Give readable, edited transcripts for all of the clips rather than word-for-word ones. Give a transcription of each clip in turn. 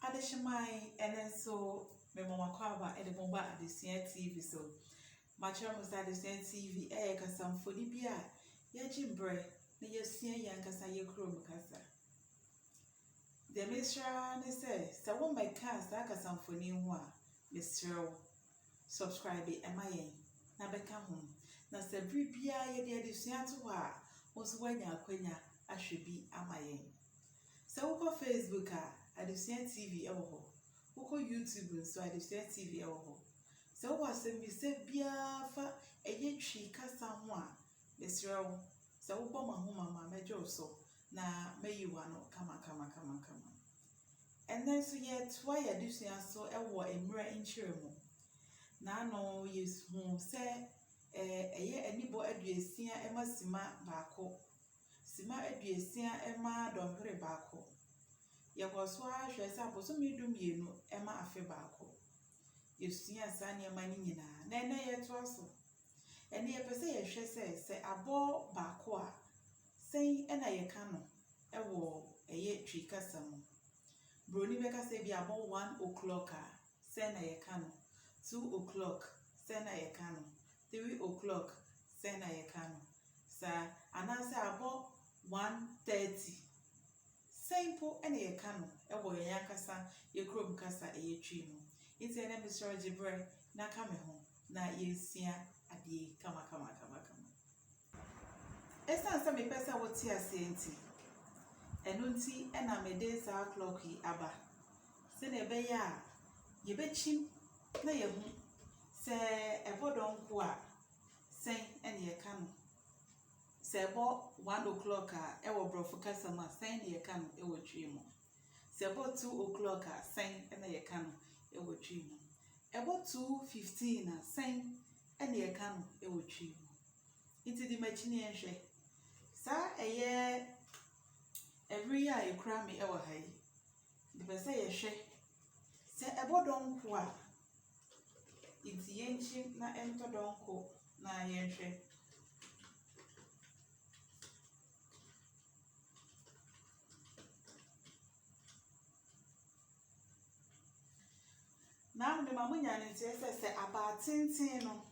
Adeshimai and so Memo Kwaba and the Moba at the CN TV so. My channel was at the CN TV, Kasam for Libya, Yajimbre, near CN Yankasa Yakro Mukasa. The Mishra says, so one by cast Akasam for Niwa, Mr. Subscribe it, am I? Na become home. Na se bribia ye de adesua to ha oso wanya akwanya ahwebi amayen se wo Facebook a adesua TV e wo ho wo YouTube so adesua TV e wo ho se wo asemi se bia fa eye twi kasa ho a besrewo se wo bɔ mahoma ma mejo so na mayiwa no kama and then so ye twa ye adesua so e wo Ɛmmerɛ Nkyerɛeɛ na no yesu se eye anibo aduesia ema sima baako sima aduesia ema dɔhwere baako yekoso ahwɛ sɛ aboso medum yenu ema afe baako yesua sa ne ema ni nyina na ene yeto so ene ye pese ye hwɛ sɛ abɔ baako a sɛn ena ye ka no ɛwɔ eye twi kasa mu broni beka sɛ bi abɔ 1 o'clock a sɛ na ye ka no 2 o'clock sɛ na ye ka no 3 o'clock sɛ na ye ka no sa anase abo 1:30 simple ene ye ka no ewo ye yakasa ye krom kasa eye twi no iti ene Mr. Jibre na ka me ho na yensia ade kama esa nsa me pesa wo ti ase enti eno nti ena me de sa clock yi aba se na ebe ya ye bechim na ye hu se ebodonko a sen ene ye ka no se ebo 1 o'clock a ewo brofo kasa ma sen ne ye ka no ewo twi mu se ebo 2 o'clock a sen ene ye ka no ewo twi mu ebo 2:15 a sen ene ye ka no ewo twi mu iti di machine enhwe sa eye every year e kura me ewo hai di be se ye hwe se ebodonko a iti yenchi na ento donko na yenhwe na me mamunya ne tie se aba tintin no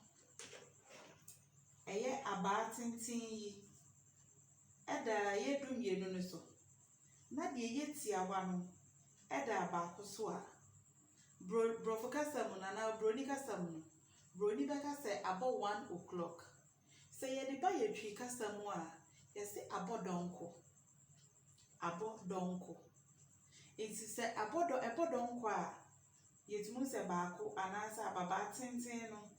eye aba tintin yi eda yedum yenu no so na de yetiawa no eda aba so a brofo kasa mu na broni kasa mu broni beka se abo 1 o'clock se ye de ba ye twi kasa mu a ye se abodonko enti se abodonko a yetumu se baako anasa ababa tintin no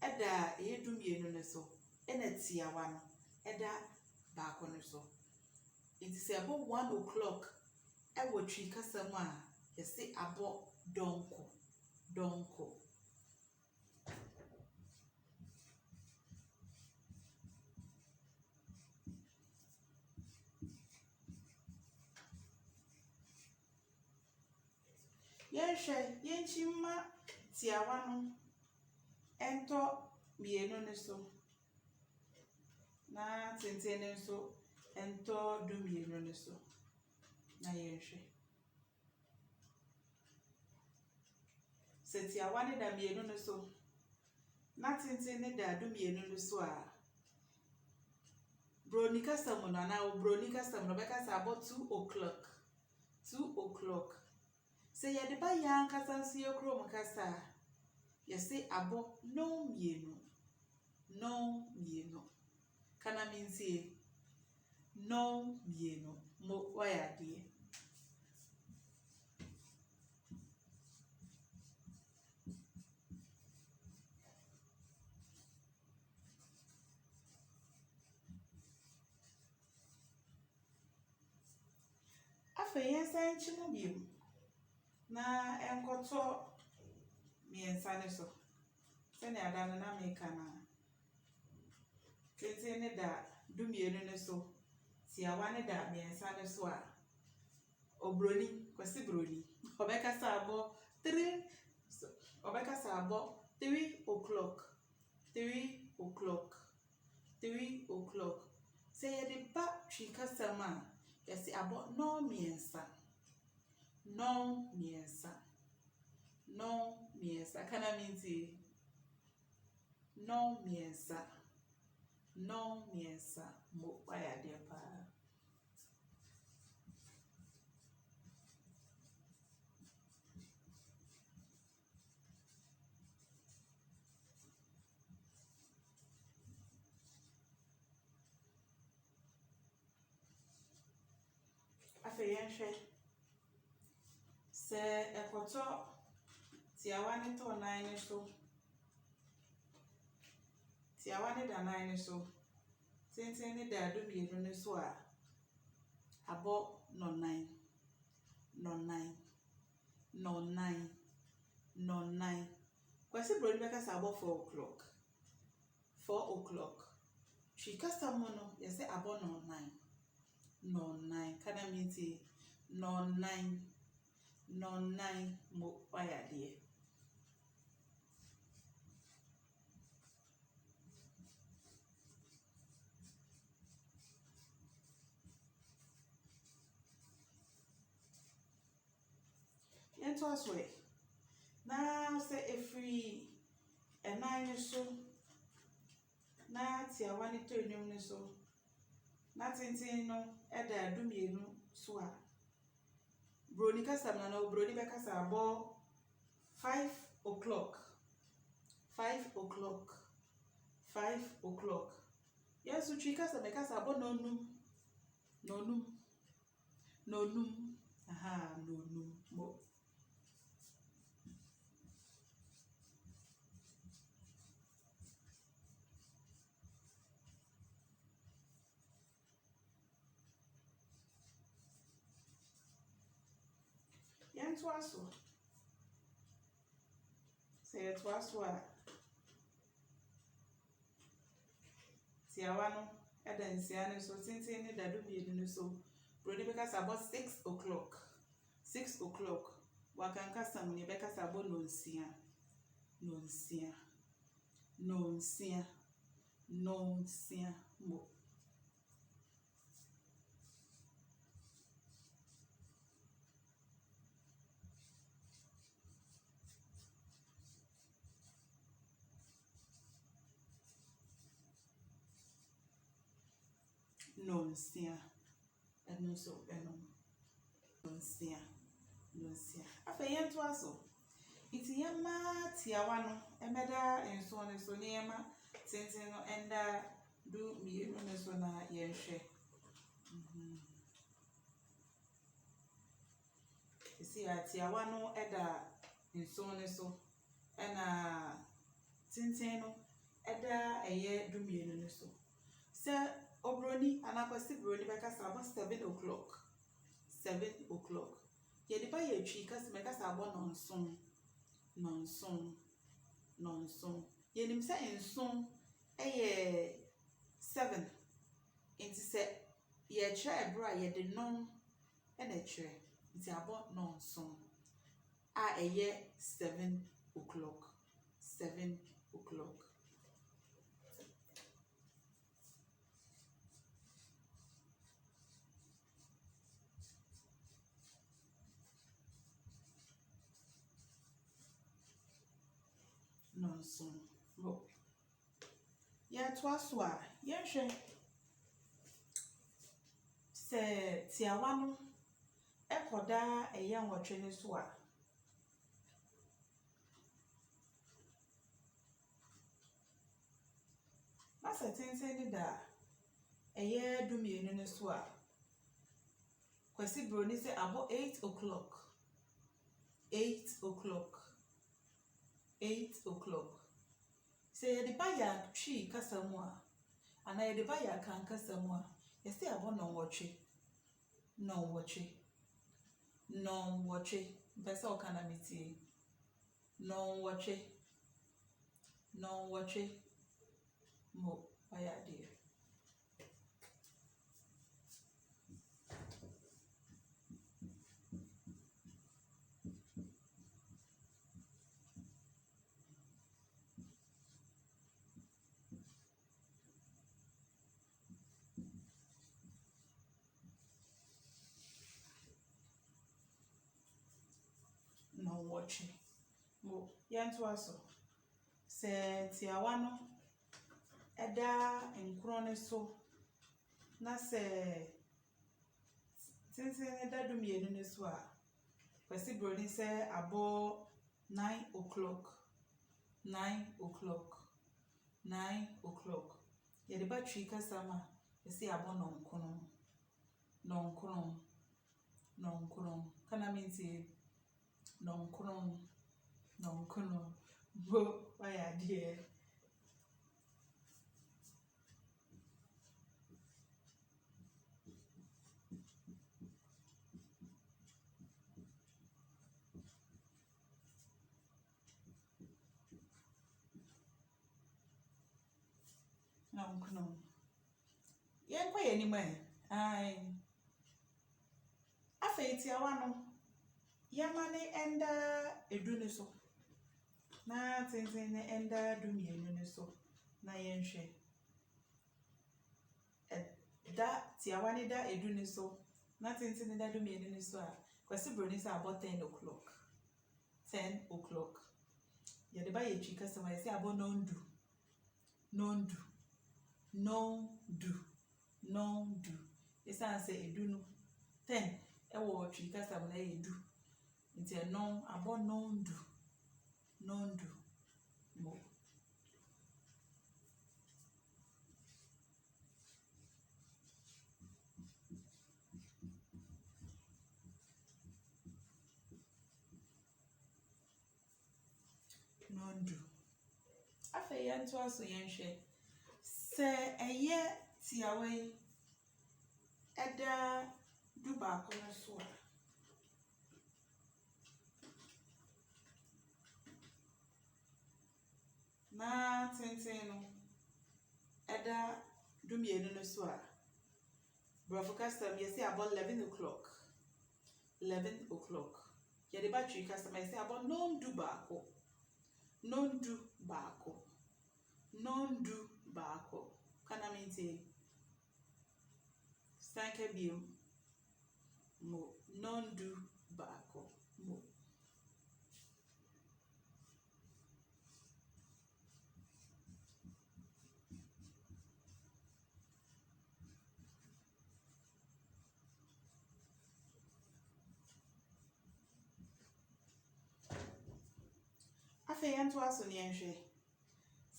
eda yedum yenu no so ena tiawa no eda baako no so enti se abo 1 o'clock e wo twi kasa mu a ye se abodonko yenchima tiawa no ento mienu ne so na tenten so ento du mienu ne so na yenhwe se tiawa ne da mienu ne so na tenten ne da du mienu ne so a broni kasa mu na broni kasa mu beka sa about 2 o'clock se ye de ba yan kasa nso ye krom kasa ye se abo no mienu kana minzie no mienu mo waya de afa yensa nchimu biem na enkoto miensa ne so se ne adana na meka na tete ne da dumienu ne so tiawa ne da miensa ne so a obroni kwasi broni obeka sa abo 3 o'clock 3 o'clock se ye de ba twi kasa ma yesi abo no miensa no miensa. No miensa. Can I mean no miensa. No miensa. Mo waya dear pa. Afeyenhwe se ekoto tiawane to nine so tiawane da nine so tintin ni da do bienu ne so a abo no nine no nine no nine no nine kwasi brodi beka sa abo 4 o'clock 4 o'clock she customer no yese abo no nine no nine kana miti no nine mo waya de yento aswe na se efri nine so na tiawane to enum ne so na tintin no eda adumienu so a broni kasa na no broni be kasa abo 5 o'clock 5 o'clock 5 o'clock yesu twi kasa me kasa abo nonum aha nonum mo yanto aso se to aso a tiawano edansia ne so tintin ne dadu bienu ne so brodi be kasa abo 6 o'clock 6 o'clock wakan kasa ne be kasa abo nonsia mo nonsia enu so enu nonsia afa yento aso iti yama tiawano emeda enso ne so ne yama tintin no enda du mienu ne so na yenhwe isi tiawano eda enso ne so ena tintin no eda eye du mienu ne so se obroni anakwasi broni beka sa abo 7 o'clock 7 o'clock yedi ba ye twi kasa me kasa abo nonson yenim se enson eye 7 enti se ye kire ebra ye de non ena kire enti abo nonson a eye 7 o'clock 7 o'clock nonson mo ya to aso a yenhwe se tiawano ekoda eye nwotwe ne so a masa tintin ni da eye dumienu ne so a kwasi broni se abo 8 o'clock 8 o'clock 8 o'clock se yedi ba ya twi kasa mu a ana yedi ba ya kan kasa mu a yesi abo non watche besa o kana miti non watche mo aya de wɔtwe. Mo yɛnto aso. Sɛ tiawa no ɛda nkron ne so na sɛ tenten ne da dumienu ne so a kwasi broni sɛ abɔ 9 o'clock 9 o'clock 9 o'clock yɛde batwi kasa ma ɛsɛ abɔ nonkron kana minti nonkron bo wayɛ adeɛ nonkron yɛnkɔ yɛ anim afei tiawa no yɛma ne ɛnda edu ne so na tenten ne ɛnda dumienu ne so na yɛnhwɛ ɛda tiawa ne da edu ne so na tenten ne da dumienu ne so a kwasi broni sɛ abɔ 10 o'clock 10 o'clock yɛde ba yɛ twi kasa ma yɛsɛ abɔ nondu ɛsan sɛ edu no 10 ɛwɔ twi kasa ma na yɛ edu nti ɛno abɔ nondu mo nondu afei yɛnto aso yɛnhwɛ sɛ ɛyɛ tiawa yi ɛda du baako no so a na tenten no ɛda dumienu no so a brɔfo kasa yɛsɛ abɔ 11 o'clock 11 o'clock yɛde batwi kasa ma yɛsɛ abɔ nondu baako kana minti stanka biom mo nondu baako mo afei yɛnto aso ne yɛnhwɛ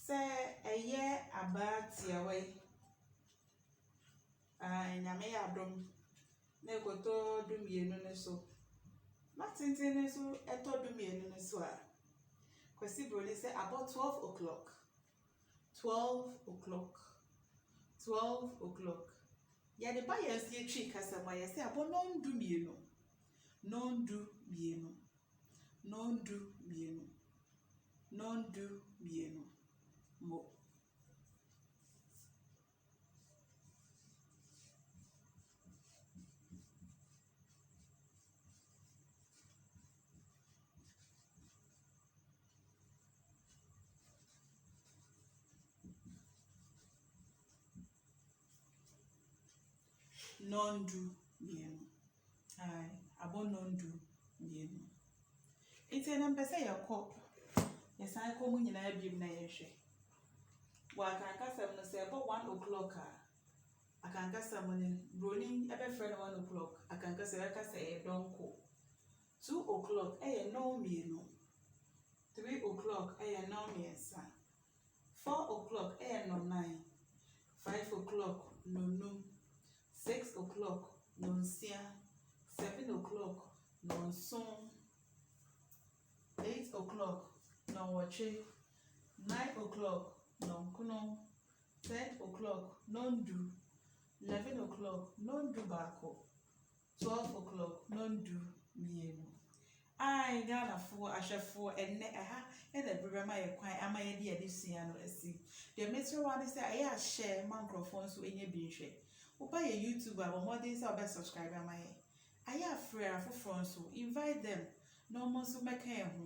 sɛ ɛyɛ abaa tiawa yi nyame yɛ adom na ekoto dumienu ne so na tenten ne so ɛtɔ dumienu ne so a kwasi broni sɛ abɔ 12 o'clock 12 o'clock yɛde ba yɛsɛ twi kasa ma yɛsɛ abɔ nondu mienu mo nondu mienu abɔ nondu mienu nti na mpɛsɛ yɛkɔ yɛsan kɔ mu nyinaa biom na yɛhwɛ wɔ akankasam no sɛ ɛbɔ 1 o'clock a akankasam no broni ɛbɛfrɛ no 1 o'clock akankasam ɛbɛkasa ɛyɛ dɔnko 2 o'clock ɛyɛ nɔɔmienu 3 o'clock ɛyɛ nɔɔmiɛnsa 4 o'clock ɛyɛ nɔnan 5 o'clock nonum 6 o'clock nonsia 7 o'clock nonson 8 o'clock nɔnwɔtwe 9 o'clock nonkron 10 o'clock nondu 11 o'clock nondu baako 12 o'clock nondu mienu Ghanafoɔ ahwɛfoɔ ɛnɛ ɛha ɛna brɛma yɛ kwan ama yɛde yɛde sua no asi deɛ meterewa ne sɛ ɛyɛ ahyɛ ma nkurɔfoɔ nso ɛnyɛ bi nhwɛ woba yɛ YouTube a wɔmmɔden sɛ wɔbɛ subscribe ama yɛ ayɛ afrɛ afoforɔ nso invite them na ɔmo nso mɛka yɛn ho